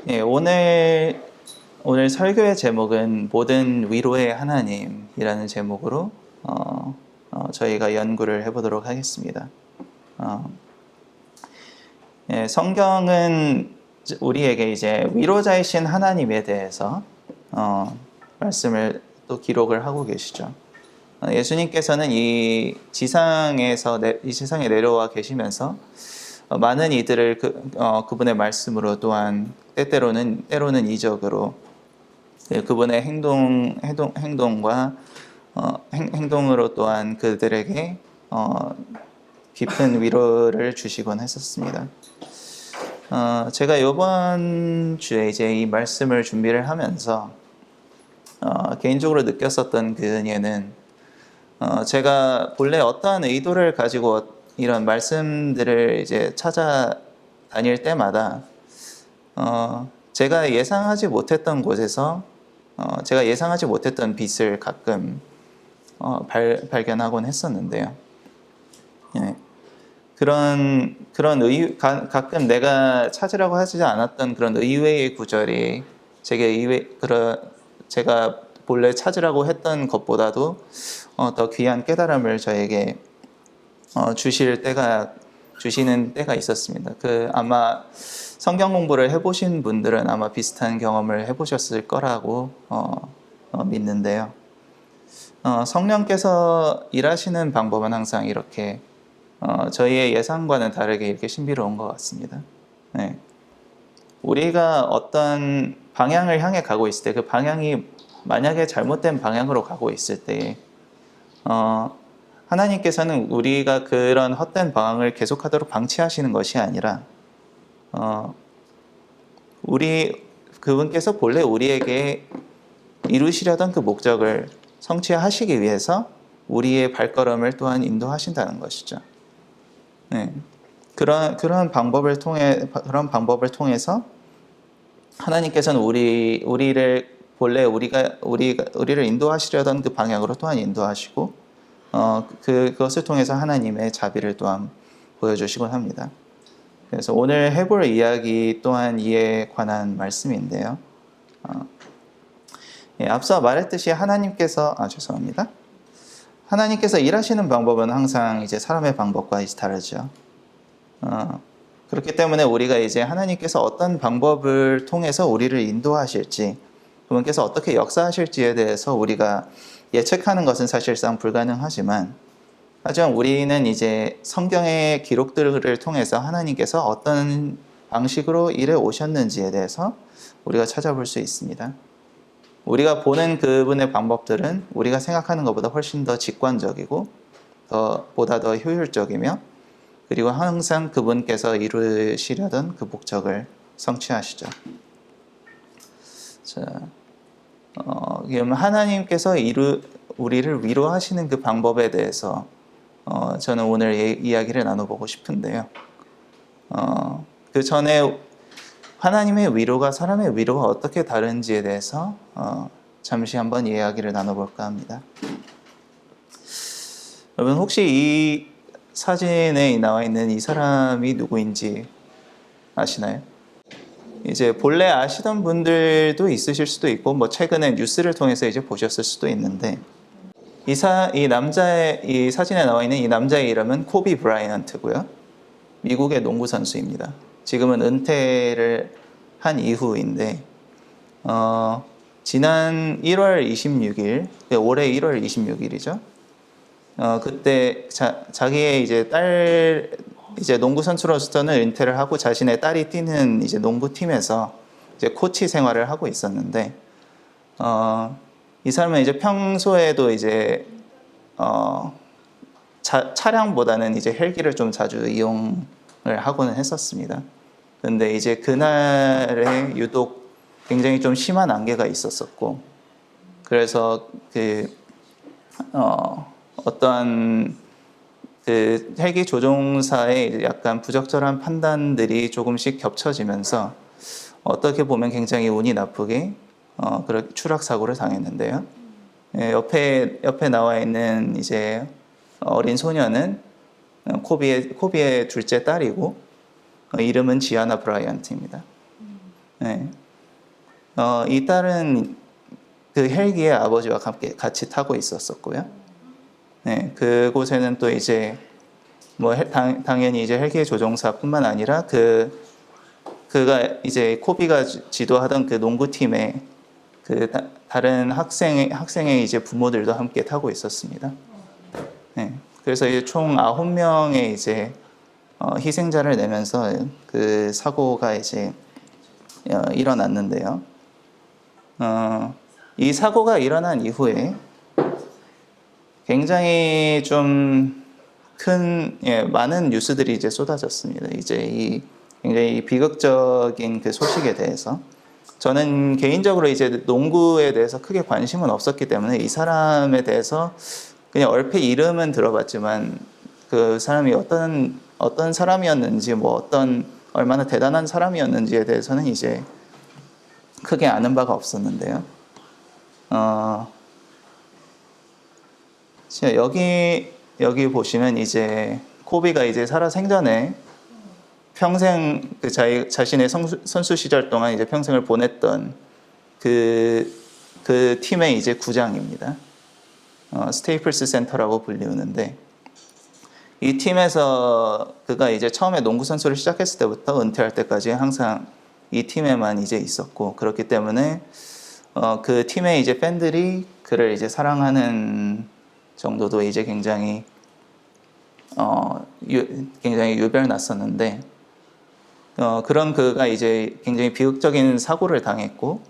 예, 오늘 설교의 제목은 모든 위로의 하나님이라는 제목으로 저희가 연구를 해보도록 하겠습니다. 어, 성경은 우리에게 이제 위로자이신 하나님에 대해서 말씀을 또 기록을 하고 계시죠. 예수님께서는 이 세상에 내려와 계시면서 많은 이들을 그분의 말씀으로 또한 때로는 이적으로 그분의 행동과 행동으로 또한 그들에게 깊은 위로를 주시곤 했었습니다. 제가 이번 주에 이제 이 말씀을 준비를 하면서 개인적으로 느꼈었던 그예는 제가 본래 어떠한 의도를 가지고 이런 말씀들을 이제 찾아다닐 때마다 제가 예상하지 못했던 곳에서 제가 예상하지 못했던 빛을 가끔 발견하곤 했었는데요. 예. 가끔 내가 찾으라고 하지 않았던 그런 의외의 구절이 제가 본래 찾으라고 했던 것보다도 더 귀한 깨달음을 저에게 주시는 때가 있었습니다. 아마 성경 공부를 해보신 분들은 아마 비슷한 경험을 해보셨을 거라고 믿는데요. 성령께서 일하시는 방법은 항상 이렇게 저희의 예상과는 다르게 이렇게 신비로운 것 같습니다. 네. 우리가 어떤 방향을 향해 가고 있을 때 그 방향이 만약에 잘못된 방향으로 가고 있을 때 하나님께서는 우리가 그런 헛된 방향을 계속하도록 방치하시는 것이 아니라 그분께서 본래 우리에게 이루시려던 그 목적을 성취하시기 위해서 우리의 발걸음을 또한 인도하신다는 것이죠. 네. 그런 방법을 통해서 하나님께서는 우리를 인도하시려던 그 방향으로 또한 인도하시고 그것을 통해서 하나님의 자비를 또한 보여주시곤 합니다. 그래서 오늘 해볼 이야기 또한 이에 관한 말씀인데요. 앞서 말했듯이 하나님께서 일하시는 방법은 항상 이제 사람의 방법과 다르죠. 그렇기 때문에 우리가 이제 하나님께서 어떤 방법을 통해서 우리를 인도하실지, 그분께서 어떻게 역사하실지에 대해서 우리가 예측하는 것은 사실상 불가능하지만 우리는 이제 성경의 기록들을 통해서 하나님께서 어떤 방식으로 일해 오셨는지에 대해서 우리가 찾아볼 수 있습니다. 우리가 보는 그분의 방법들은 우리가 생각하는 것보다 훨씬 더 직관적이고 보다 더 효율적이며 그리고 항상 그분께서 이루시려던 그 목적을 성취하시죠. 그럼 하나님께서 우리를 위로하시는 그 방법에 대해서 저는 오늘 이야기를 나눠보고 싶은데요. 그 전에 하나님의 위로가 사람의 위로가 어떻게 다른지에 대해서 잠시 한번 이야기를 나눠볼까 합니다. 여러분 혹시 이 사진에 나와 있는 이 사람이 누구인지 아시나요? 이제 본래 아시던 분들도 있으실 수도 있고 최근에 뉴스를 통해서 이제 보셨을 수도 있는데 이 사진에 나와 있는 이 남자의 이름은 코비 브라이언트고요. 미국의 농구 선수입니다. 지금은 은퇴를 한 이후인데 지난 1월 26일, 올해 1월 26일이죠. 그때 자기의 이제 농구 선수로서는 은퇴를 하고 자신의 딸이 뛰는 이제 농구팀에서 이제 코치 생활을 하고 있었는데 이 사람은 이제 평소에도 이제 차량보다는 이제 헬기를 좀 자주 이용을 하고는 했었습니다. 근데 이제 그날에 유독 굉장히 좀 심한 안개가 있었었고, 그래서 어떠한 헬기 조종사의 약간 부적절한 판단들이 조금씩 겹쳐지면서 어떻게 보면 굉장히 운이 나쁘게 추락 사고를 당했는데요. 옆에 나와 있는 이제 어린 소녀는 코비의 둘째 딸이고 이름은 지아나 브라이언트입니다. 네. 이 딸은 그 헬기에 아버지와 함께 같이 타고 있었었고요. 네, 그곳에는 또 이제 뭐 당연히 이제 헬기 조종사뿐만 아니라 그가 이제 코비가 지도하던 그 농구팀의 그 다른 학생의 이제 부모들도 함께 타고 있었습니다. 네, 그래서 이제 총 9명의 이제 희생자를 내면서 그 사고가 이제 일어났는데요. 이 사고가 일어난 이후에 굉장히 좀 많은 뉴스들이 이제 쏟아졌습니다. 이제 이 굉장히 비극적인 그 소식에 대해서 저는 개인적으로 이제 농구에 대해서 크게 관심은 없었기 때문에 이 사람에 대해서 그냥 얼핏 이름은 들어봤지만 그 사람이 어떤 사람이었는지 뭐 얼마나 대단한 사람이었는지에 대해서는 이제 크게 아는 바가 없었는데요. 여기 보시면 이제 코비가 이제 살아 생전에 평생 그 자신의 선수 시절 동안 이제 평생을 보냈던 그 팀의 이제 구장입니다. 스테이플스 센터라고 불리우는데 이 팀에서 그가 이제 처음에 농구 선수를 시작했을 때부터 은퇴할 때까지 항상 이 팀에만 이제 있었고 그렇기 때문에 그 팀의 이제 팬들이 그를 이제 사랑하는 정도도 이제 굉장히 유별났었는데 그런 그가 이제 굉장히 비극적인 사고를 당했고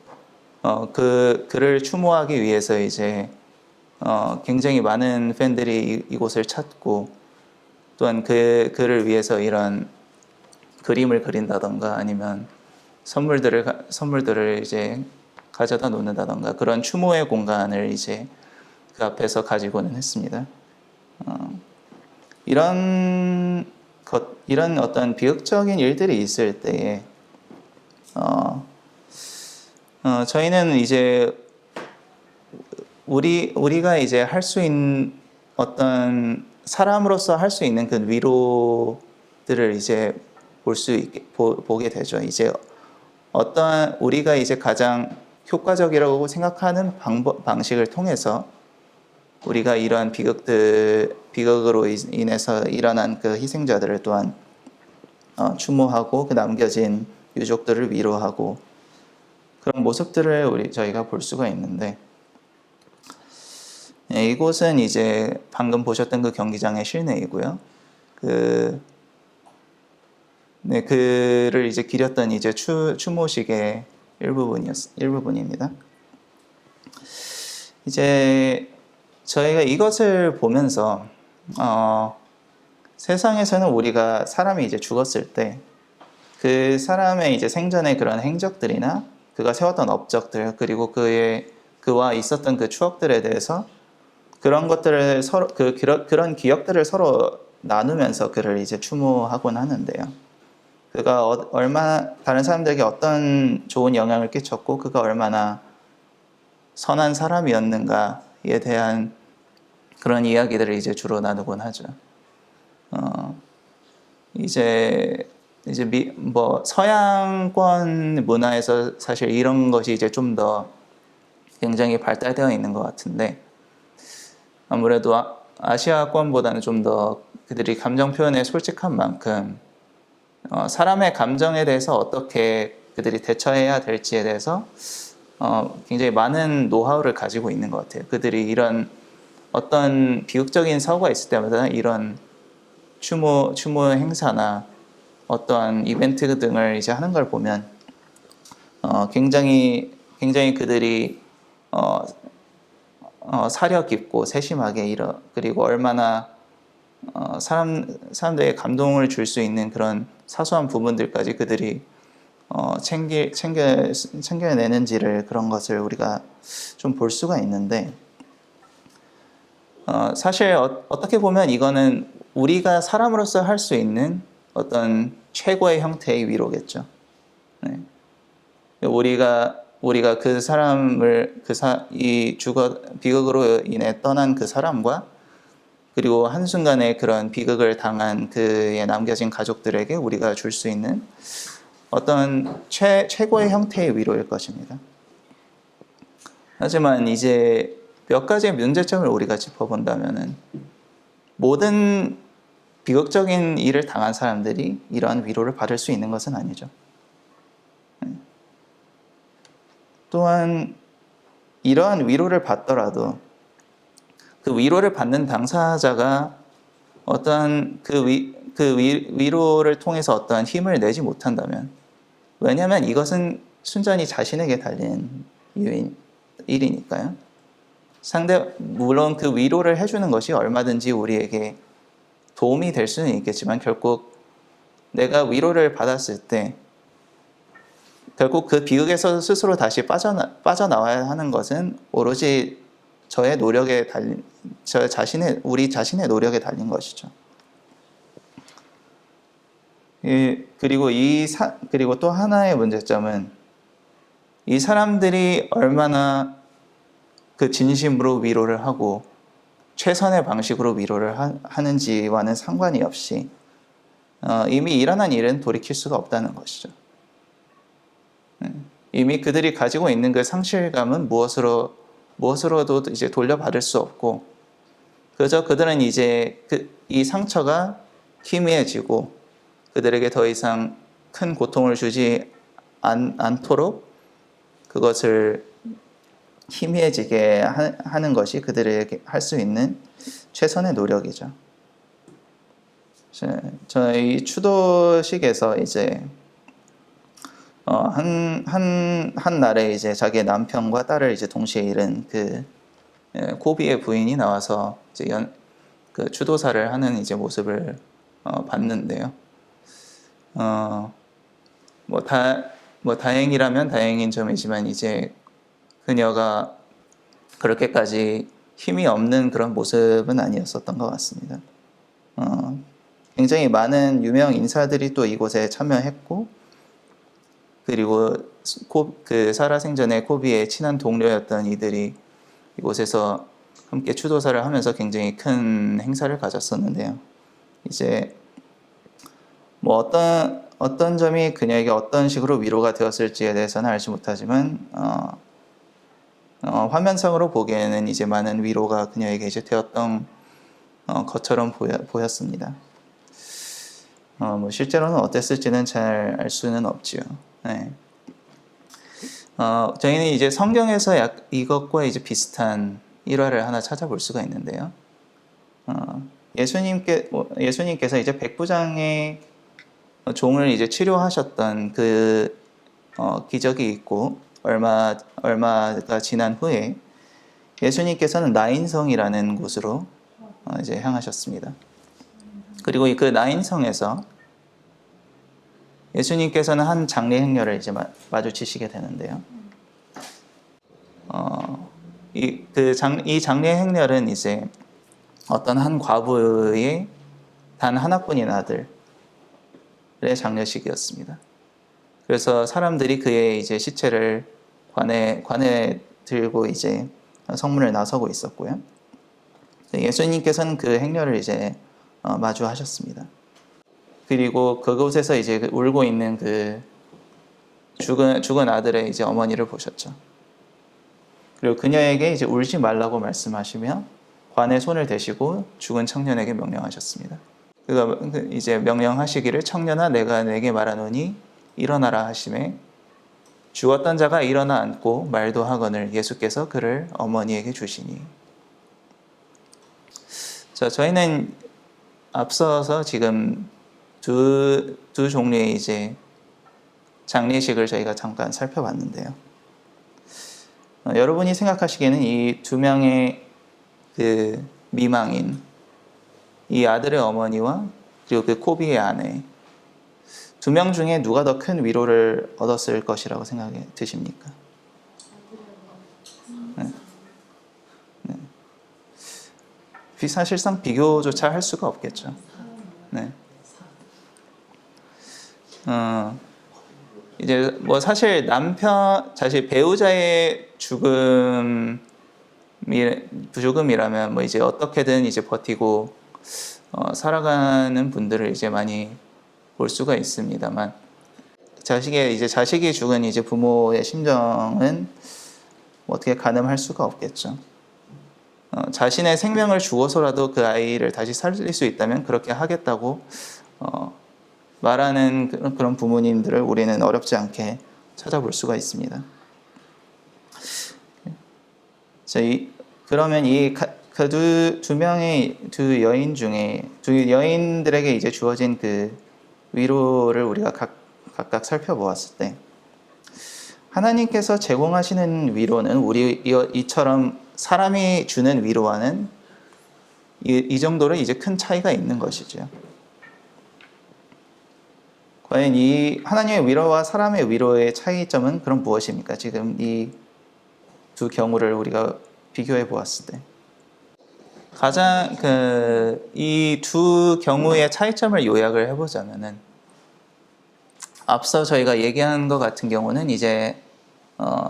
그를 추모하기 위해서 이제 굉장히 많은 팬들이 이곳을 찾고 또한 그를 위해서 이런 그림을 그린다던가 아니면 선물들을 이제 가져다 놓는다던가 그런 추모의 공간을 이제 그 앞에서 가지고는 했습니다. 이런 어떤 비극적인 일들이 있을 때에 저희는 이제 우리가 이제 할 수 있는 어떤 사람으로서 할 수 있는 그 위로들을 이제 보게 되죠. 이제 우리가 이제 가장 효과적이라고 생각하는 방식을 통해서 우리가 이러한 비극으로 인해서 일어난 그 희생자들을 또한 추모하고 그 남겨진 유족들을 위로하고 그런 모습들을 저희가 볼 수가 있는데 이곳은 이제 방금 보셨던 그 경기장의 실내이고요. 그를 이제 기렸던 이제 추모식의 일부분입니다. 이제 저희가 이것을 보면서 세상에서는 우리가 사람이 이제 죽었을 때 그 사람의 이제 생전의 그런 행적들이나 그가 세웠던 업적들 그리고 그와 있었던 그 추억들에 대해서 그런 것들을 서로 그런 기억들을 서로 나누면서 그를 이제 추모하곤 하는데요. 그가 얼마나 다른 사람들에게 어떤 좋은 영향을 끼쳤고 그가 얼마나 선한 사람이었는가에 대한 그런 이야기들을 이제 주로 나누곤 하죠. 이제 서양권 문화에서 사실 이런 것이 이제 좀 더 굉장히 발달되어 있는 것 같은데 아무래도 아시아권보다는 좀 더 그들이 감정 표현에 솔직한 만큼 사람의 감정에 대해서 어떻게 그들이 대처해야 될지에 대해서 굉장히 많은 노하우를 가지고 있는 것 같아요. 그들이 이런 어떤 비극적인 사고가 있을 때마다 이런 추모 행사나 어떠한 이벤트 등을 이제 하는 걸 보면 굉장히 그들이 사려 깊고 세심하게 그리고 얼마나 사람들에게 감동을 줄 수 있는 그런 사소한 부분들까지 그들이 챙겨내는지를 그런 것을 우리가 좀 볼 수가 있는데 사실 어떻게 보면 이거는 우리가 사람으로서 할 수 있는 어떤 최고의 형태의 위로겠죠. 네. 우리가 그 사람을 비극으로 인해 떠난 그 사람과 그리고 한순간에 그런 비극을 당한 그의 남겨진 가족들에게 우리가 줄 수 있는 어떤 최고의 형태의 위로일 것입니다. 하지만 이제 몇 가지의 문제점을 우리가 짚어본다면은 모든 비극적인 일을 당한 사람들이 이러한 위로를 받을 수 있는 것은 아니죠. 또한 이러한 위로를 받더라도 그 위로를 받는 당사자가 어떠한 위로를 통해서 어떠한 힘을 내지 못한다면, 왜냐하면 이것은 순전히 자신에게 달린 일이니까요. 물론 그 위로를 해주는 것이 얼마든지 우리에게 도움이 될 수는 있겠지만 결국 내가 위로를 받았을 때 결국 그 비극에서 스스로 다시 빠져나와야 하는 것은 오로지 저의 노력에 달린, 우리 자신의 노력에 달린 것이죠. 그리고 또 하나의 문제점은 이 사람들이 얼마나 그 진심으로 위로를 하고 최선의 방식으로 위로를 하는지와는 상관이 없이 이미 일어난 일은 돌이킬 수가 없다는 것이죠. 이미 그들이 가지고 있는 그 상실감은 무엇으로도 이제 돌려받을 수 없고, 그저 그들은 이제 이 상처가 희미해지고 그들에게 더 이상 큰 고통을 주지 않도록 그것을 희미해지게 하는 것이 그들에게 할 수 있는 최선의 노력이죠. 저희 추도식에서 이제 한 날에 이제 자기의 남편과 딸을 이제 동시에 잃은 그 고비의 부인이 나와서 이제 그 추도사를 하는 이제 모습을 봤는데요. 다행이라면 다행인 점이지만 이제 그녀가 그렇게까지 힘이 없는 그런 모습은 아니었었던 것 같습니다. 굉장히 많은 유명 인사들이 또 이곳에 참여했고, 그리고 그 살아생전에 코비의 친한 동료였던 이들이 이곳에서 함께 추도사를 하면서 굉장히 큰 행사를 가졌었는데요. 이제 어떤 점이 그녀에게 어떤 식으로 위로가 되었을지에 대해서는 알지 못하지만 화면상으로 보기에는 이제 많은 위로가 그녀에게 이제 되었던 것처럼 보였습니다. 실제로는 어땠을지는 잘 알 수는 없지요. 네. 저희는 이제 성경에서 이것과 이제 비슷한 일화를 하나 찾아볼 수가 있는데요. 예수님께서 이제 백부장의 종을 이제 치료하셨던 그 기적이 있고, 얼마가 지난 후에 예수님께서는 나인성이라는 곳으로 이제 향하셨습니다. 그리고 그 나인성에서 예수님께서는 한 장례 행렬을 이제 마주치시게 되는데요. 이 장례 행렬은 이제 어떤 한 과부의 단 하나뿐인 아들의 장례식이었습니다. 그래서 사람들이 그의 이제 시체를 관에 들고 이제 성문을 나서고 있었고요. 예수님께서는 그 행렬을 이제 마주하셨습니다. 그리고 그곳에서 이제 울고 있는 그 죽은 아들의 이제 어머니를 보셨죠. 그리고 그녀에게 이제 울지 말라고 말씀하시며 관에 손을 대시고 죽은 청년에게 명령하셨습니다. 그가 이제 명령하시기를, 청년아, 내가 내게 말하노니 일어나라 하시매 죽었던 자가 일어나 앉고 말도 하거늘 예수께서 그를 어머니에게 주시니. 자, 저희는 앞서서 지금 두 종류의 이제 장례식을 저희가 잠깐 살펴봤는데요. 여러분이 생각하시기에는 이 두 명의 그 미망인, 이 아들의 어머니와 그리고 그 코비의 아내, 두 명 중에 누가 더 큰 위로를 얻었을 것이라고 생각이 드십니까? 네. 사실상 비교조차 할 수가 없겠죠. 네. 이제 사실 배우자의 죽음이라면 이제 어떻게든 이제 버티고 살아가는 분들을 이제 많이 볼 수가 있습니다만, 자식이 죽은 이제 부모의 심정은 어떻게 가늠할 수가 없겠죠. 자신의 생명을 주어서라도 그 아이를 다시 살릴 수 있다면 그렇게 하겠다고 말하는 그런 부모님들을 우리는 어렵지 않게 찾아볼 수가 있습니다. 그러면 그 두 명의 두 여인 중에 두 여인들에게 이제 주어진 그 위로를 우리가 각각 살펴보았을 때 하나님께서 제공하시는 위로는 우리 이처럼 사람이 주는 위로와는 이 정도로 이제 큰 차이가 있는 것이죠. 과연 이 하나님의 위로와 사람의 위로의 차이점은 그럼 무엇입니까? 지금 이 두 경우를 우리가 비교해 보았을 때 가장 이 두 경우의 차이점을 요약을 해보자면은 앞서 저희가 얘기한 것 같은 경우는 이제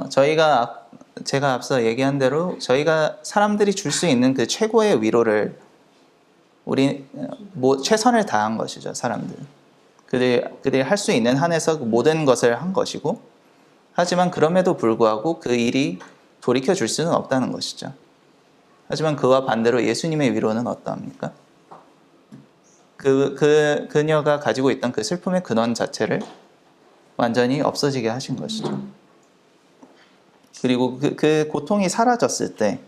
제가 앞서 얘기한 대로 저희가 사람들이 줄 수 있는 그 최고의 위로를 최선을 다한 것이죠. 사람들. 그들이 할 수 있는 한에서 모든 것을 한 것이고, 하지만 그럼에도 불구하고 그 일이 돌이켜 줄 수는 없다는 것이죠. 하지만 그와 반대로 예수님의 위로는 어떠합니까? 그녀가 가지고 있던 그 슬픔의 근원 자체를 완전히 없어지게 하신 것이죠. 그리고 그 고통이 사라졌을 때,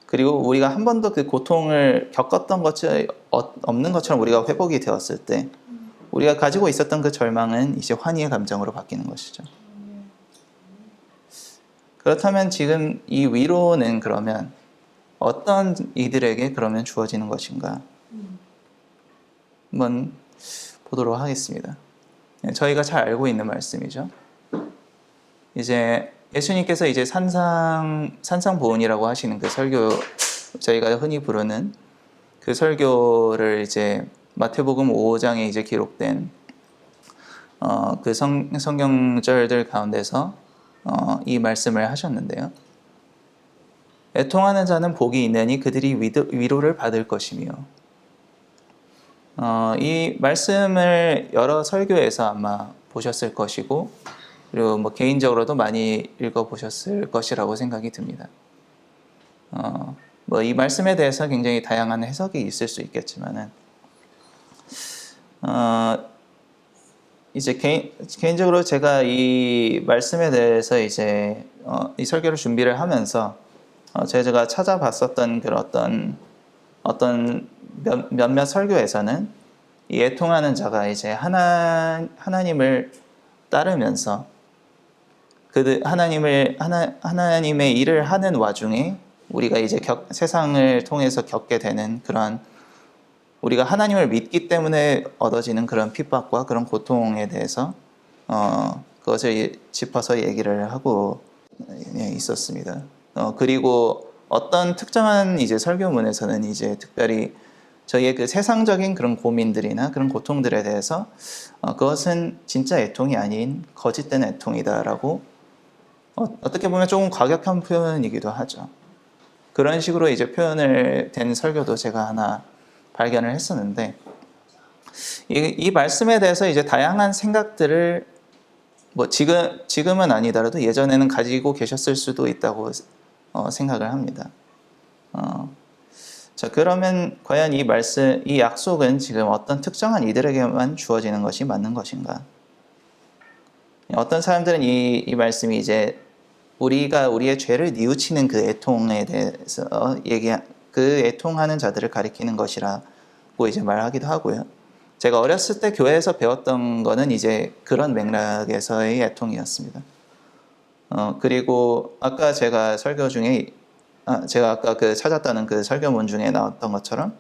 그리고 우리가 한 번도 그 고통을 겪었던 것이 없는 것처럼 우리가 회복이 되었을 때, 우리가 가지고 있었던 그 절망은 이제 환희의 감정으로 바뀌는 것이죠. 그렇다면 지금 이 위로는 그러면 어떤 이들에게 그러면 주어지는 것인가? 한번 보도록 하겠습니다. 저희가 잘 알고 있는 말씀이죠. 이제 예수님께서 이제 산상보훈이라고 하시는 그 설교, 저희가 흔히 부르는 그 설교를 이제 마태복음 5장에 이제 기록된 그 성경절들 가운데서 이 말씀을 하셨는데요. 애통하는 자는 복이 있느니 그들이 위로를 받을 것이며, 이 말씀을 여러 설교에서 아마 보셨을 것이고, 그리고 뭐 개인적으로도 많이 읽어보셨을 것이라고 생각이 듭니다. 뭐 이 말씀에 대해서 굉장히 다양한 해석이 있을 수 있겠지만은, 이제 개인적으로 제가 이 말씀에 대해서 이제 이 설교를 준비를 하면서 제가 찾아봤었던 그런 어떤 몇몇 설교에서는 이 애통하는 자가 이제 하나님을 따르면서 하나님의 일을 하는 와중에 우리가 이제 세상을 통해서 겪게 되는 그런, 우리가 하나님을 믿기 때문에 얻어지는 그런 핍박과 그런 고통에 대해서 그것을 짚어서 얘기를 하고 있었습니다. 그리고 어떤 특정한 이제 설교문에서는 이제 특별히 저희의 그 세상적인 그런 고민들이나 그런 고통들에 대해서 그것은 진짜 애통이 아닌 거짓된 애통이다라고 어떻게 보면 조금 과격한 표현이기도 하죠. 그런 식으로 이제 표현을 된 설교도 제가 하나 발견을 했었는데, 이 말씀에 대해서 이제 다양한 생각들을 뭐 지금은 아니더라도 예전에는 가지고 계셨을 수도 있다고 생각을 합니다. 자, 그러면 과연 이 약속은 지금 어떤 특정한 이들에게만 주어지는 것이 맞는 것인가? 어떤 사람들은 이 말씀이 이제 우리가 우리의 죄를 뉘우치는 그 애통에 대해서 그 애통하는 자들을 가리키는 것이라고 이제 말하기도 하고요. 제가 어렸을 때 교회에서 배웠던 거는 이제 그런 맥락에서의 애통이었습니다. 그리고 아까 제가 설교 중에 제가 아까 찾았다는 그 설교문 중에 나왔던 것처럼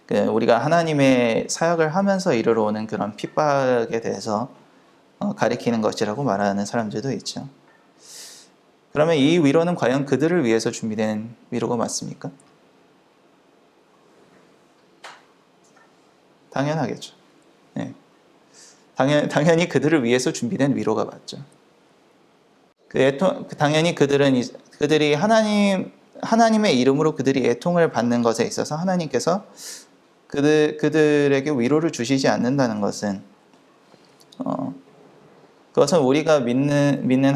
우리가 하나님의 사역을 하면서 이르러 오는 그런 핍박에 대해서 가리키는 것이라고 말하는 사람들도 있죠. 그러면 이 위로는 과연 그들을 위해서 준비된 위로가 맞습니까? 당연하겠죠. 네. 당연히 그들을 위해서 준비된 위로가 맞죠. 당연히 그들이 하나님의 이름으로 그들이 애통을 받는 것에 있어서 하나님께서 그들에게 위로를 주시지 않는다는 것은 그것은 우리가 믿는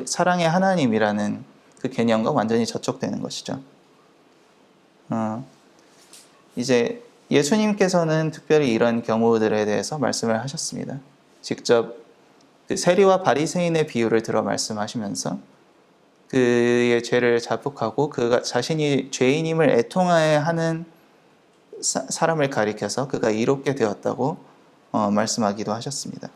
사랑의 하나님이라는 그 개념과 완전히 저촉되는 것이죠. 이제 예수님께서는 특별히 이런 경우들에 대해서 말씀을 하셨습니다. 직접 그 세리와 바리새인의 비유를 들어 말씀하시면서 그의 죄를 자복하고 그가 자신이 죄인임을 애통하는 사람을 가리켜서 그가 이롭게 되었다고 말씀하기도 하셨습니다.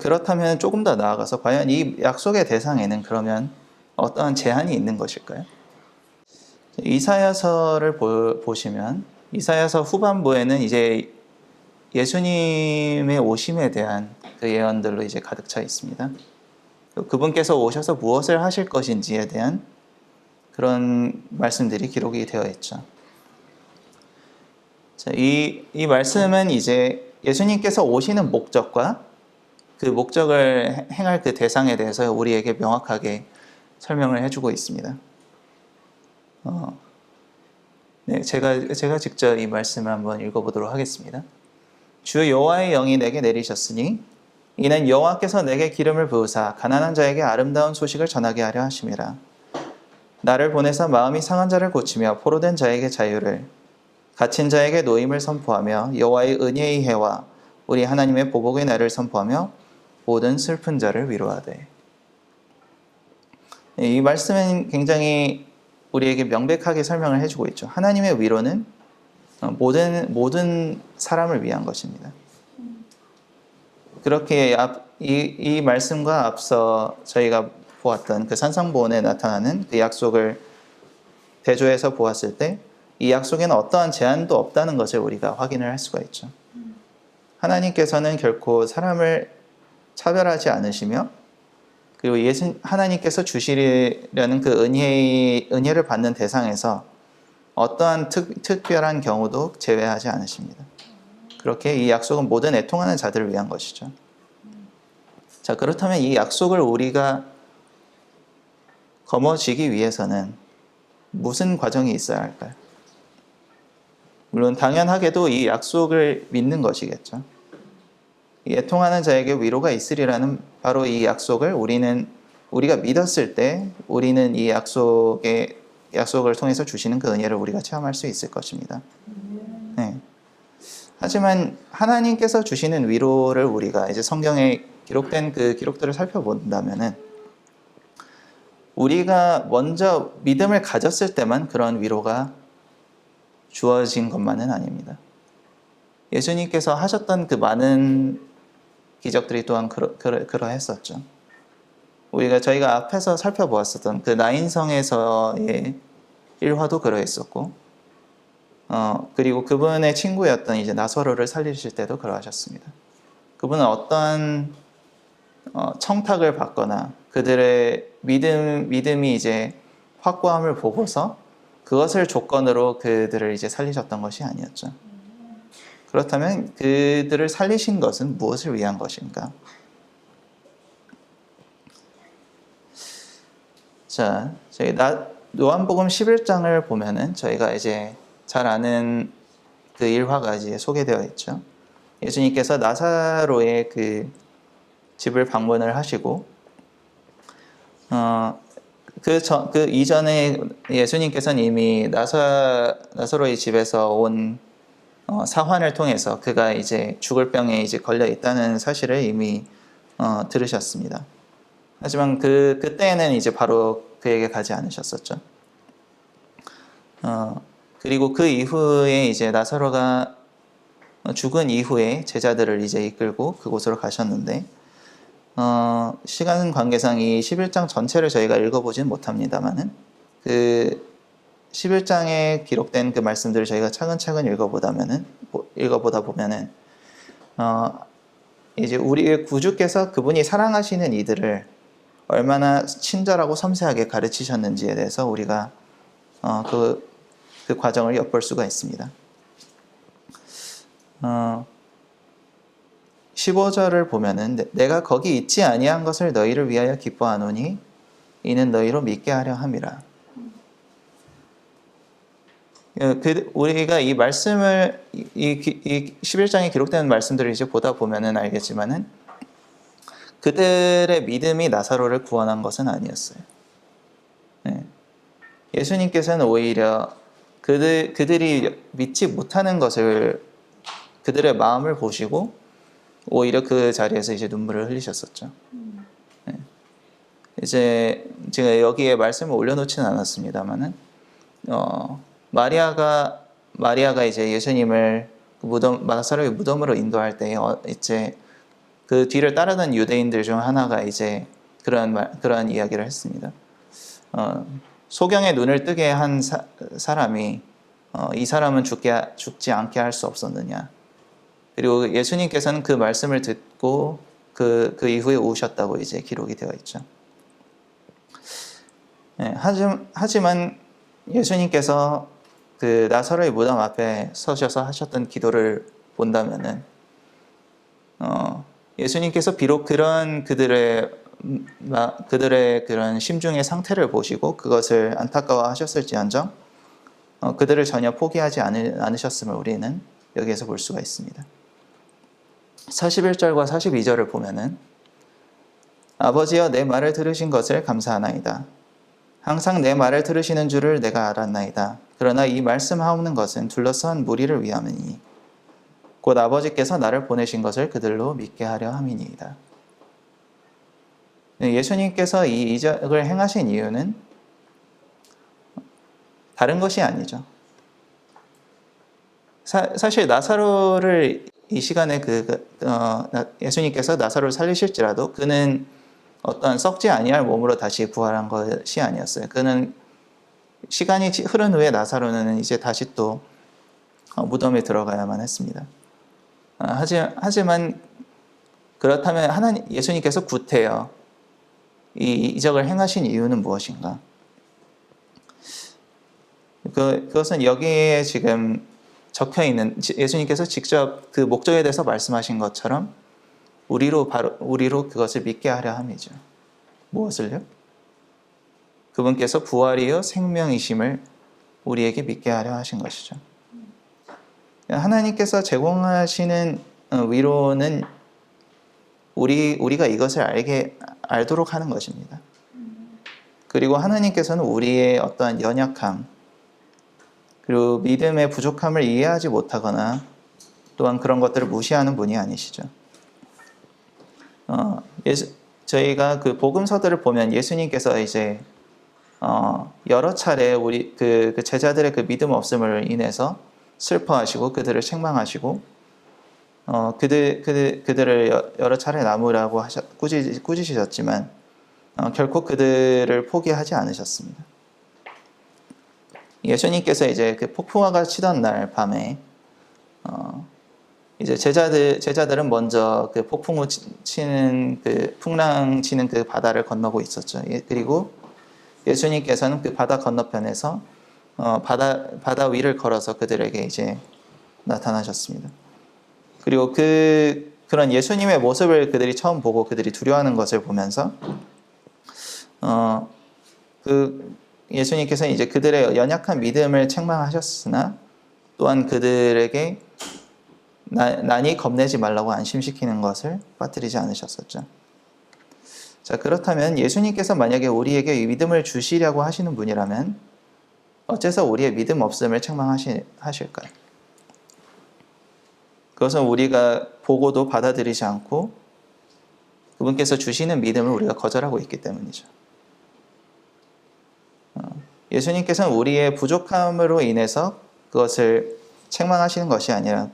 그렇다면 조금 더 나아가서 과연 이 약속의 대상에는 그러면 어떠한 제한이 있는 것일까요? 이사야서를 보시면 이사야서 후반부에는 이제 예수님의 오심에 대한 그 예언들로 이제 가득 차 있습니다. 그분께서 오셔서 무엇을 하실 것인지에 대한 그런 말씀들이 기록이 되어 있죠. 자, 이 말씀은 이제 예수님께서 오시는 목적과 그 목적을 행할 그 대상에 대해서 우리에게 명확하게 설명을 해주고 있습니다. 네, 제가 직접 이 말씀을 한번 읽어보도록 하겠습니다. 주 여호와의 영이 내게 내리셨으니 이는 여호와께서 내게 기름을 부으사 가난한 자에게 아름다운 소식을 전하게 하려 하심이라. 나를 보내사 마음이 상한 자를 고치며 포로된 자에게 자유를, 갇힌 자에게 노임을 선포하며 여호와의 은혜의 해와 우리 하나님의 보복의 날을 선포하며 모든 슬픈 자를 위로하되. 이 말씀은 굉장히 우리에게 명백하게 설명을 해주고 있죠. 하나님의 위로는 모든 사람을 위한 것입니다. 그렇게 이 말씀과 앞서 저희가 보았던 그 산상보원에 나타나는 그 약속을 대조해서 보았을 때 이 약속에는 어떠한 제한도 없다는 것을 우리가 확인을 할 수가 있죠. 하나님께서는 결코 사람을 차별하지 않으시며 그리고 하나님께서 주시려는 그 은혜를 받는 대상에서 어떠한 특별한 경우도 제외하지 않으십니다. 그렇게 이 약속은 모든 애통하는 자들을 위한 것이죠. 자, 그렇다면 이 약속을 우리가 거머쥐기 위해서는 무슨 과정이 있어야 할까요? 물론 당연하게도 이 약속을 믿는 것이겠죠. 이 애통하는 자에게 위로가 있으리라는 바로 이 약속을 우리가 믿었을 때 우리는 이 약속을 통해서 주시는 그 은혜를 우리가 체험할 수 있을 것입니다. 네. 하지만 하나님께서 주시는 위로를 우리가 이제 성경에 기록된 그 기록들을 살펴본다면은 우리가 먼저 믿음을 가졌을 때만 그런 위로가 주어진 것만은 아닙니다. 예수님께서 하셨던 그 많은 기적들이 또한 그러했었죠. 저희가 앞에서 살펴보았었던 그 나인성에서의 일화도 그러했었고, 그리고 그분의 친구였던 이제 나사로를 살리실 때도 그러하셨습니다. 그분은 어떠한 청탁을 받거나 그들의 믿음이 이제 확고함을 보고서 그것을 조건으로 그들을 이제 살리셨던 것이 아니었죠. 그렇다면 그들을 살리신 것은 무엇을 위한 것인가? 자, 저희 요한복음 11장을 보면은 저희가 이제 잘 아는 그 일화가 이제 소개되어 있죠. 예수님께서 나사로의 그 집을 방문을 하시고, 그 이전에 예수님께서는 이미 나사로의 집에서 온 사환을 통해서 그가 이제 죽을 병에 이제 걸려 있다는 사실을 이미 들으셨습니다. 하지만 그때는 이제 바로 그에게 가지 않으셨었죠. 그리고 그 이후에 이제 나사로가 죽은 이후에 제자들을 이제 이끌고 그곳으로 가셨는데, 시간 관계상 이 11장 전체를 저희가 읽어보진 못합니다만은 그 11장에 기록된 그 말씀들을 저희가 차근차근 읽어보다 보면은 이제 우리의 구주께서 그분이 사랑하시는 이들을 얼마나 친절하고 섬세하게 가르치셨는지에 대해서 우리가 그 과정을 엿볼 수가 있습니다. 15절을 보면은 내가 거기 있지 아니한 것을 너희를 위하여 기뻐하노니 이는 너희로 믿게 하려 함이라. 우리가 이 말씀을 이 11장에 기록되는 말씀들을 이제 보다 보면은 알겠지만은 그들의 믿음이 나사로를 구원한 것은 아니었어요. 네. 예수님께서는 오히려 그들이 믿지 못하는 것을, 그들의 마음을 보시고 오히려 그 자리에서 이제 눈물을 흘리셨었죠. 네. 이제 제가 여기에 말씀을 올려놓지는 않았습니다만은 마리아가 이제 예수님을 나사로의 무덤으로 인도할 때 이제 그 뒤를 따르던 유대인들 중 하나가 이제 그러한 이야기를 했습니다. 소경의 눈을 뜨게 한 사람이 이 사람은 죽지 않게 할 수 없었느냐. 그리고 예수님께서는 그 말씀을 듣고 그 이후에 우셨다고 이제 기록이 되어 있죠. 네, 하지만 예수님께서 그 나사로의 무덤 앞에 서셔서 하셨던 기도를 본다면은 예수님께서 비록 그런 그들의 그런 심중의 상태를 보시고 그것을 안타까워하셨을지언정 그들을 전혀 포기하지 않으셨음을 우리는 여기에서 볼 수가 있습니다. 41절과 42절을 보면은 아버지여 내 말을 들으신 것을 감사하나이다. 항상 내 말을 들으시는 줄을 내가 알았나이다. 그러나 이 말씀하옵는 것은 둘러싼 무리를 위함이니 곧 아버지께서 나를 보내신 것을 그들로 믿게 하려 함이니이다. 예수님께서 이 이적을 행하신 이유는 다른 것이 아니죠. 사실 나사로를 이 시간에 예수님께서 나사로를 살리실지라도 그는 어떤 썩지 아니할 몸으로 다시 부활한 것이 아니었어요. 그는 시간이 흐른 후에 나사로는 이제 다시 또 무덤에 들어가야만 했습니다. 하지만 그렇다면 예수님께서 구태여 이 이적을 행하신 이유는 무엇인가? 그것은 여기에 지금 적혀 있는 예수님께서 직접 그 목적에 대해서 말씀하신 것처럼 우리로 그것을 믿게 하려 함이죠. 무엇을요? 그분께서 부활이요 생명이심을 우리에게 믿게 하려 하신 것이죠. 하나님께서 제공하시는 위로는 우리가 이것을 알도록 하는 것입니다. 그리고 하나님께서는 우리의 어떠한 연약함, 그리고 믿음의 부족함을 이해하지 못하거나 또한 그런 것들을 무시하는 분이 아니시죠. 저희가 그 복음서들을 보면 예수님께서 이제 여러 차례 우리 그 제자들의 그 믿음 없음을 인해서 슬퍼하시고 그들을 책망하시고 그들을 여러 차례 나무라고 꾸짖으셨지만 결코 그들을 포기하지 않으셨습니다. 예수님께서 이제 그 폭풍우가 치던 날 밤에 이제 제자들은 먼저 그 폭풍우 치는 그 풍랑 치는 그 바다를 건너고 있었죠. 그리고 예수님께서는 그 바다 건너편에서 바다 위를 걸어서 그들에게 이제 나타나셨습니다. 그리고 그런 예수님의 모습을 그들이 처음 보고 그들이 두려워하는 것을 보면서 예수님께서는 이제 그들의 연약한 믿음을 책망하셨으나 또한 그들에게 난이 겁내지 말라고 안심시키는 것을 빠뜨리지 않으셨었죠. 자, 그렇다면 예수님께서 만약에 우리에게 믿음을 주시려고 하시는 분이라면 어째서 우리의 믿음 없음을 책망하실까요? 그것은 우리가 보고도 받아들이지 않고 그분께서 주시는 믿음을 우리가 거절하고 있기 때문이죠. 예수님께서는 우리의 부족함으로 인해서 그것을 책망하시는 것이 아니라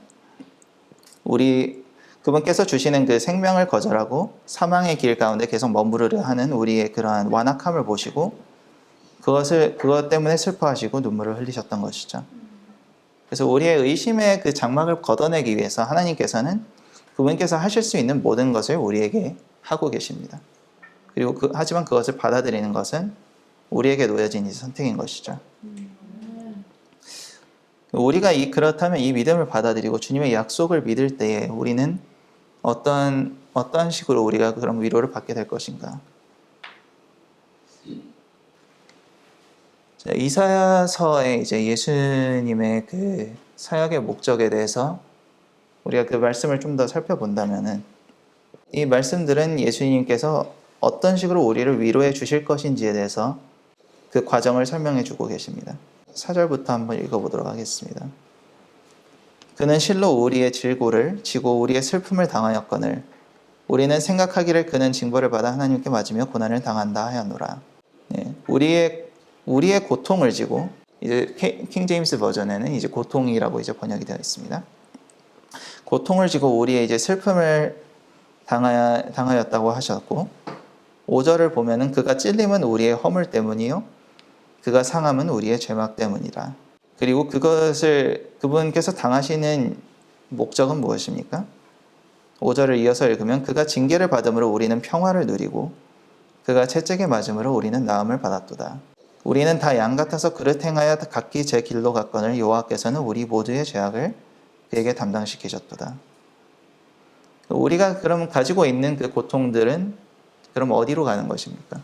그분께서 주시는 그 생명을 거절하고 사망의 길 가운데 계속 머무르려 하는 우리의 그러한 완악함을 보시고 그것 때문에 슬퍼하시고 눈물을 흘리셨던 것이죠. 그래서 우리의 의심의 그 장막을 걷어내기 위해서 하나님께서는 그분께서 하실 수 있는 모든 것을 우리에게 하고 계십니다. 그리고 하지만 그것을 받아들이는 것은 우리에게 놓여진 이 선택인 것이죠. 우리가 그렇다면 이 믿음을 받아들이고 주님의 약속을 믿을 때에 우리는 어떤 식으로 우리가 그런 위로를 받게 될 것인가? 자, 이사야서에 이제 예수님의 그 사역의 목적에 대해서 우리가 그 말씀을 좀 더 살펴본다면은 이 말씀들은 예수님께서 어떤 식으로 우리를 위로해 주실 것인지에 대해서 그 과정을 설명해 주고 계십니다. 4절부터 한번 읽어보도록 하겠습니다. 그는 실로 우리의 질고를 지고 우리의 슬픔을 당하였거늘 우리는 생각하기를 그는 징벌을 받아 하나님께 맞으며 고난을 당한다 하였노라. 네, 우리의 고통을 지고, 이제 킹 제임스 버전에는 이제 고통이라고 이제 번역이 되어 있습니다. 고통을 지고 우리의 이제 슬픔을 당하였다고 하셨고, 5절을 보면은 그가 찔림은 우리의 허물 때문이요 그가 상함은 우리의 죄악 때문이라. 그리고 그것을 그분께서 당하시는 목적은 무엇입니까? 5절을 이어서 읽으면 그가 징계를 받음으로 우리는 평화를 누리고 그가 채찍에 맞음으로 우리는 나음을 받았도다. 우리는 다 양 같아서 그릇 행하여 각기 제 길로 갔거늘 여호와께서는 우리 모두의 죄악을 그에게 담당시키셨도다. 우리가 그럼 가지고 있는 그 고통들은 그럼 어디로 가는 것입니까?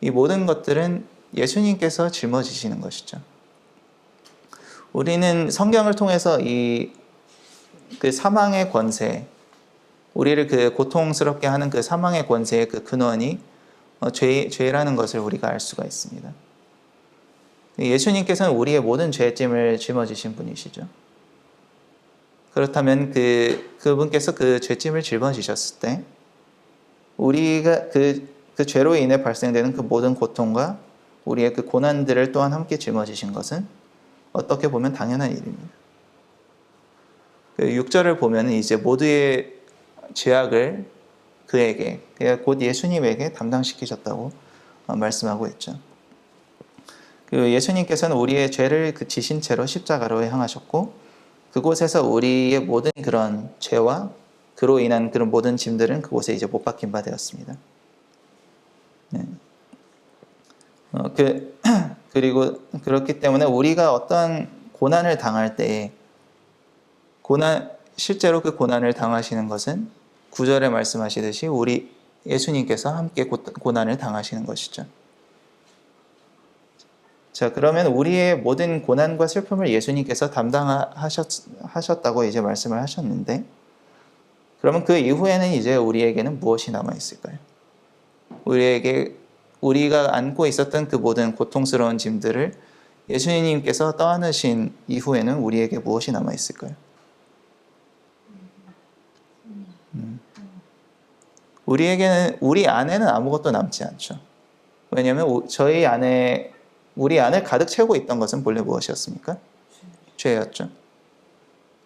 이 모든 것들은 예수님께서 짊어지시는 것이죠. 우리는 성경을 통해서 그 사망의 권세, 우리를 그 고통스럽게 하는 그 사망의 권세의 그 근원이 죄라는 것을 우리가 알 수가 있습니다. 예수님께서는 우리의 모든 죄짐을 짊어지신 분이시죠. 그렇다면 그분께서 그 죄짐을 짊어지셨을 때 우리가 그 죄로 인해 발생되는 그 모든 고통과 우리의 그 고난들을 또한 함께 짊어지신 것은 어떻게 보면 당연한 일입니다. 6절을 보면 이제 모두의 죄악을 그에게, 곧 예수님에게 담당시키셨다고 말씀하고 있죠. 예수님께서는 우리의 죄를 지신 채로 십자가로 향하셨고 그곳에서 우리의 모든 그런 죄와 그로 인한 그런 모든 짐들은 그곳에 이제 못 박힌 바 되었습니다. 네. 그리고 그렇기 때문에 우리가 어떤 고난을 당할 때 실제로 그 고난을 당하시는 것은 9절에 말씀하시듯이 우리 예수님께서 함께 고난을 당하시는 것이죠. 자, 그러면 우리의 모든 고난과 슬픔을 예수님께서 담당하셨다고 이제 말씀을 하셨는데, 그러면 그 이후에는 이제 우리에게는 무엇이 남아 있을까요? 우리가 안고 있었던 그 모든 고통스러운 짐들을 예수님께서 떠안으신 이후에는 우리에게 무엇이 남아 있을까요? 우리 안에는 아무것도 남지 않죠. 왜냐하면 우리 안을 가득 채우고 있던 것은 본래 무엇이었습니까? 죄였죠.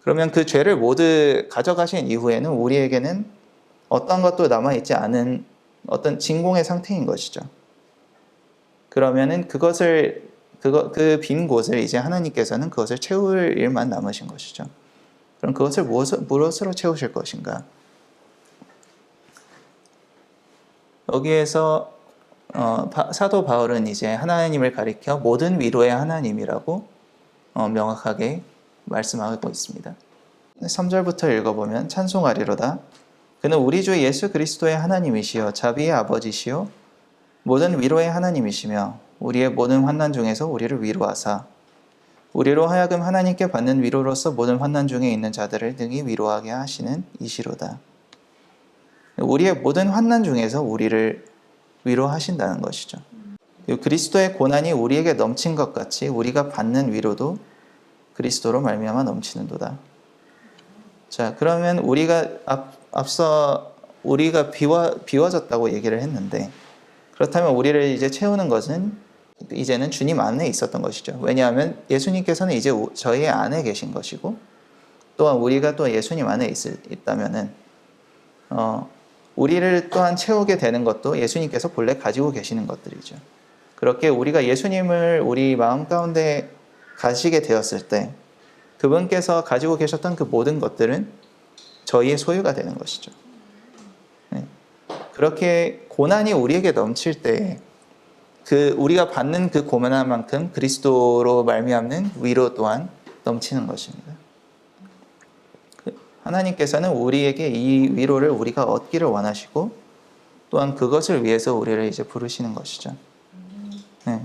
그러면 그 죄를 모두 가져가신 이후에는 우리에게는 어떤 것도 남아있지 않은 어떤 진공의 상태인 것이죠. 그러면은 그 빈 곳을 이제 하나님께서는 그것을 채울 일만 남으신 것이죠. 그럼 그것을 무엇으로 채우실 것인가? 여기에서 사도 바울은 이제 하나님을 가리켜 모든 위로의 하나님이라고 명확하게 말씀하고 있습니다. 3절부터 읽어보면 찬송하리로다. 그는 우리 주 예수 그리스도의 하나님이시여 자비의 아버지시여 모든 위로의 하나님이시며 우리의 모든 환난 중에서 우리를 위로하사 우리로 하여금 하나님께 받는 위로로서 모든 환난 중에 있는 자들을 능히 위로하게 하시는 이시로다. 우리의 모든 환난 중에서 우리를 위로하신다는 것이죠. 그리스도의 고난이 우리에게 넘친 것 같이 우리가 받는 위로도 그리스도로 말미암아 넘치는도다. 자, 그러면 앞서 우리가 비워졌다고 얘기를 했는데, 그렇다면 우리를 이제 채우는 것은 이제는 주님 안에 있었던 것이죠. 왜냐하면 예수님께서는 이제 저희 안에 계신 것이고, 또한 우리가 또 예수님 안에 있다면은 우리를 또한 채우게 되는 것도 예수님께서 본래 가지고 계시는 것들이죠. 그렇게 우리가 예수님을 우리 마음 가운데 가시게 되었을 때 그분께서 가지고 계셨던 그 모든 것들은 저희의 소유가 되는 것이죠. 네. 그렇게 고난이 우리에게 넘칠 때 우리가 받는 그 고난만큼 그리스도로 말미암는 위로 또한 넘치는 것입니다. 하나님께서는 우리에게 이 위로를 우리가 얻기를 원하시고 또한 그것을 위해서 우리를 이제 부르시는 것이죠. 네.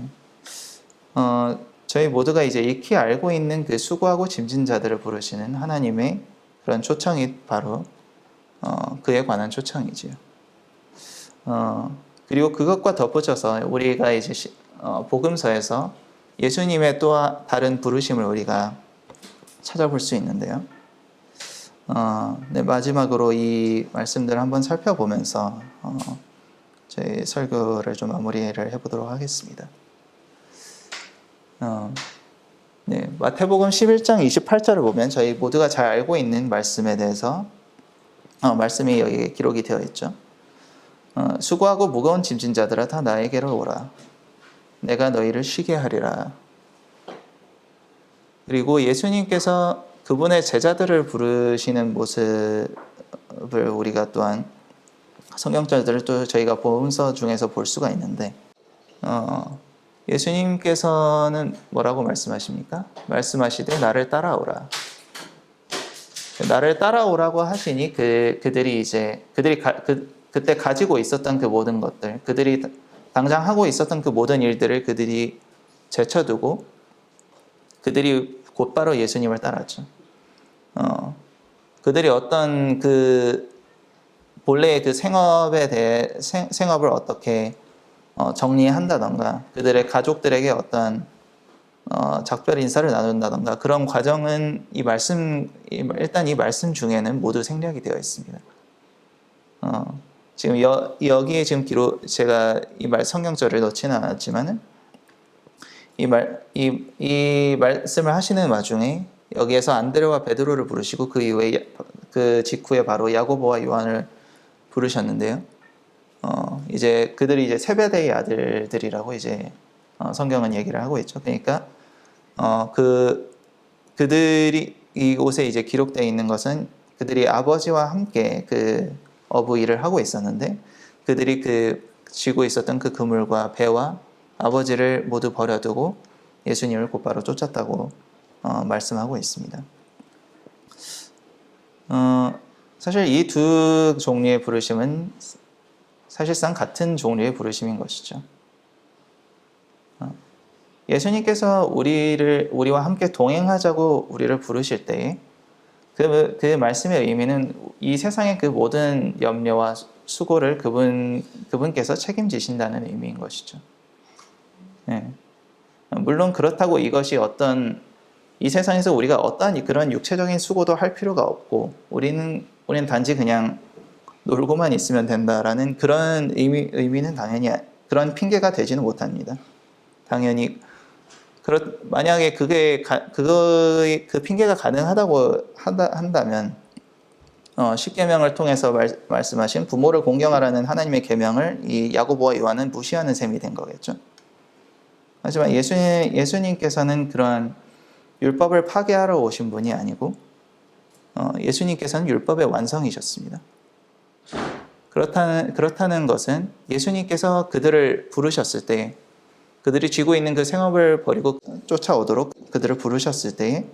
저희 모두가 이제 익히 알고 있는 그 수고하고 짐진 자들을 부르시는 하나님의 그런 초청이 바로 그에 관한 초청이지요. 그리고 그것과 덧붙여서 우리가 이제 복음서에서 예수님의 또 다른 부르심을 우리가 찾아볼 수 있는데요. 네, 마지막으로 이 말씀들을 한번 살펴보면서 저희 설교를 좀 마무리를 해보도록 하겠습니다. 네, 마태복음 11장 28절을 보면 저희 모두가 잘 알고 있는 말씀에 대해서 말씀이 여기 기록이 되어 있죠. 수고하고 무거운 짐진 자들아 다 나에게로 오라. 내가 너희를 쉬게 하리라. 그리고 예수님께서 그분의 제자들을 부르시는 모습을 우리가 또한 성경자들을 또 저희가 복음서 중에서 볼 수가 있는데 예수님께서는 뭐라고 말씀하십니까? 말씀하시되 나를 따라오라. 나를 따라오라고 하시니 그들이 그때 가지고 있었던 그 모든 것들, 그들이 당장 하고 있었던 그 모든 일들을 그들이 제쳐두고 그들이 곧바로 예수님을 따랐죠. 그들이 어떤 그 본래의 그 생업을 어떻게 정리한다던가 그들의 가족들에게 어떤 작별 인사를 나눈다던가 그런 과정은 일단 이 말씀 중에는 모두 생략이 되어 있습니다. 지금 여기에 지금 제가 이 성경절을 넣지는 않았지만은 이 말씀을 하시는 와중에 여기에서 안드레와 베드로를 부르시고 그 이후에 그 직후에 바로 야고보와 요한을 부르셨는데요. 이제 그들이 이제 세베대의 아들들이라고 이제 성경은 얘기를 하고 있죠. 그러니까 그들이 이곳에 이제 기록되어 있는 것은 그들이 아버지와 함께 그 어부 일을 하고 있었는데 그들이 쥐고 있었던 그 그물과 배와 아버지를 모두 버려두고 예수님을 곧바로 쫓았다고 말씀하고 있습니다. 사실 이 두 종류의 부르심은 사실상 같은 종류의 부르심인 것이죠. 예수님께서 우리와 함께 동행하자고 우리를 부르실 때에 그 말씀의 의미는 이 세상의 그 모든 염려와 수고를 그분께서 책임지신다는 의미인 것이죠. 네. 물론 그렇다고 이것이 이 세상에서 우리가 어떠한 그런 육체적인 수고도 할 필요가 없고 우리는 단지 그냥 놀고만 있으면 된다라는 그런 의미는 당연히 그런 핑계가 되지는 못합니다. 당연히 만약에 그 핑계가 가능하다고 한다면 십계명을 통해서 말씀하신 부모를 공경하라는 하나님의 계명을 이 야고보와 요한은 무시하는 셈이 된 거겠죠. 하지만 예수님께서는 그러한 율법을 파괴하러 오신 분이 아니고 예수님께서는 율법의 완성이셨습니다. 그렇다는 것은 예수님께서 그들을 부르셨을 때 그들이 쥐고 있는 그 생업을 버리고 쫓아오도록 그들을 부르셨을 때에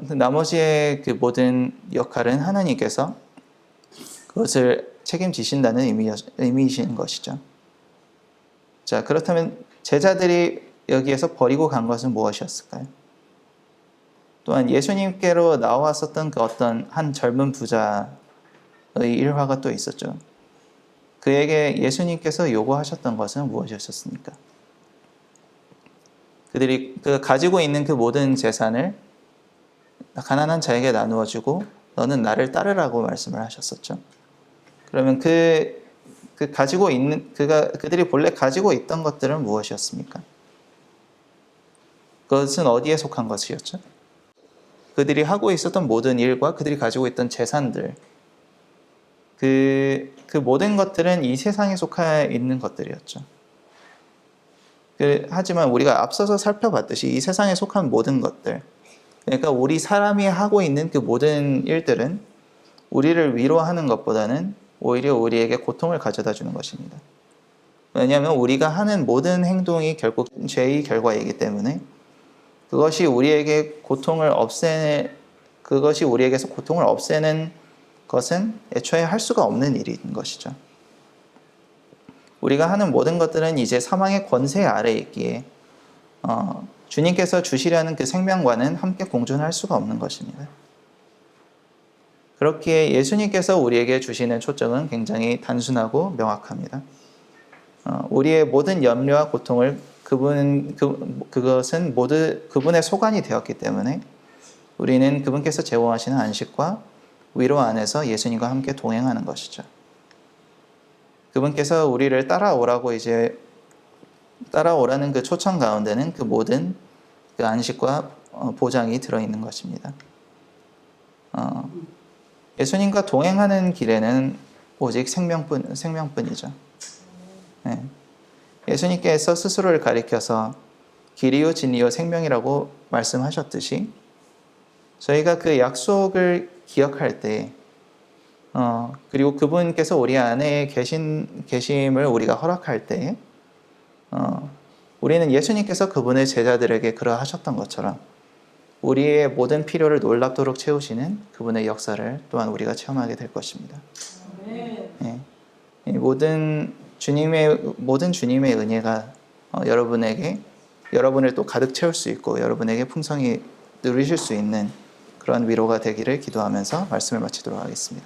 나머지의 그 모든 역할은 하나님께서 그것을 책임지신다는 의미이신 것이죠. 자, 그렇다면 제자들이 여기에서 버리고 간 것은 무엇이었을까요? 또한 예수님께로 나왔었던 그 어떤 한 젊은 부자의 일화가 또 있었죠. 그에게 예수님께서 요구하셨던 것은 무엇이었습니까? 그들이 가지고 있는 그 모든 재산을 가난한 자에게 나누어 주고 너는 나를 따르라고 말씀을 하셨었죠. 그러면 그들이 본래 가지고 있던 것들은 무엇이었습니까? 그것은 어디에 속한 것이었죠? 그들이 하고 있었던 모든 일과 그들이 가지고 있던 재산들, 그 모든 것들은 이 세상에 속해 있는 것들이었죠. 하지만 우리가 앞서서 살펴봤듯이 이 세상에 속한 모든 것들, 그러니까 우리 사람이 하고 있는 그 모든 일들은 우리를 위로하는 것보다는 오히려 우리에게 고통을 가져다 주는 것입니다. 왜냐하면 우리가 하는 모든 행동이 결국 죄의 결과이기 때문에 그것이 우리에게서 고통을 없애는 것은 애초에 할 수가 없는 일인 것이죠. 우리가 하는 모든 것들은 이제 사망의 권세 아래에 있기에 주님께서 주시려는 그 생명과는 함께 공존할 수가 없는 것입니다. 그렇기에 예수님께서 우리에게 주시는 초점은 굉장히 단순하고 명확합니다. 우리의 모든 염려와 고통을 그것은 모두 그분의 소관이 되었기 때문에 우리는 그분께서 제공하시는 안식과 위로 안에서 예수님과 함께 동행하는 것이죠. 그분께서 우리를 따라오라는 그 초청 가운데는 그 모든 그 안식과 보장이 들어있는 것입니다. 예수님과 동행하는 길에는 오직 생명뿐이죠. 네. 예수님께서 스스로를 가리켜서 길이요 진리요 생명이라고 말씀하셨듯이 저희가 그 약속을 기억할 때 그리고 그분께서 우리 안에 계심을 우리가 허락할 때 우리는 예수님께서 그분의 제자들에게 그러하셨던 것처럼 우리의 모든 필요를 놀랍도록 채우시는 그분의 역사를 또한 우리가 체험하게 될 것입니다. 네. 모든 주님의 은혜가 여러분을 또 가득 채울 수 있고 여러분에게 풍성히 누리실 수 있는 그런 위로가 되기를 기도하면서 말씀을 마치도록 하겠습니다.